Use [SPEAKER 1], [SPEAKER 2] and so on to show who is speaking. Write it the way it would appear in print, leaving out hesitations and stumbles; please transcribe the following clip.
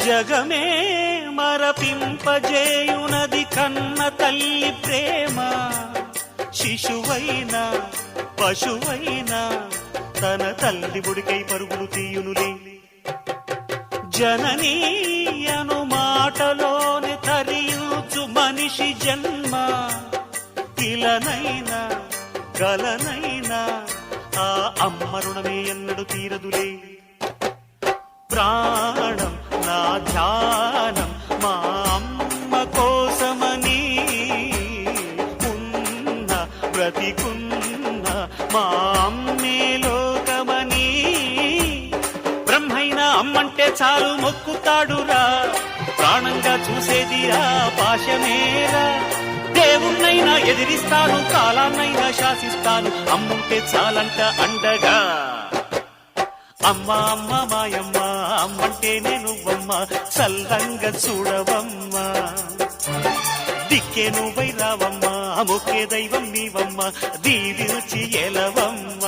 [SPEAKER 1] జగమే మరపింపజేయునది కన్న తల్లి ప్రేమ. శిశువైనా పశువైనా తన తల్లి బుడికై పరుగులు తీయునులే. జననీ అను మాటలోని తరించు మనిషి జన్మ. ఇలనైనా గలనైనా ఆ అమ్మ రుణమే ఎన్నడు తీరదులే. ప్రాణం నా ధ్యానం మా అమ్మ కోసమని, ఉన్న బ్రతికున్న మా అమ్మే లోకమని. బ్రహ్మైనా అమ్మంటే చాలు మొక్కుతాడురా, ప్రాణంగా చూసేది ఆ పాశమేరా. దేవుణ్ణైనా ఎదిరిస్తాను, కాలాన్నైనా శాసిస్తాను, అమ్ముంటే చాలంట అండగా. అమ్మ అమ్మ మాయమ్మ అమ్మంటే నువ్వమ్మ, చల్లంగా చూడవమ్మ. దిక్కే నువ్వై రావమ్మ, మొక్కే దైవం నీవమ్మ, దీవించి ఎలవమ్మ.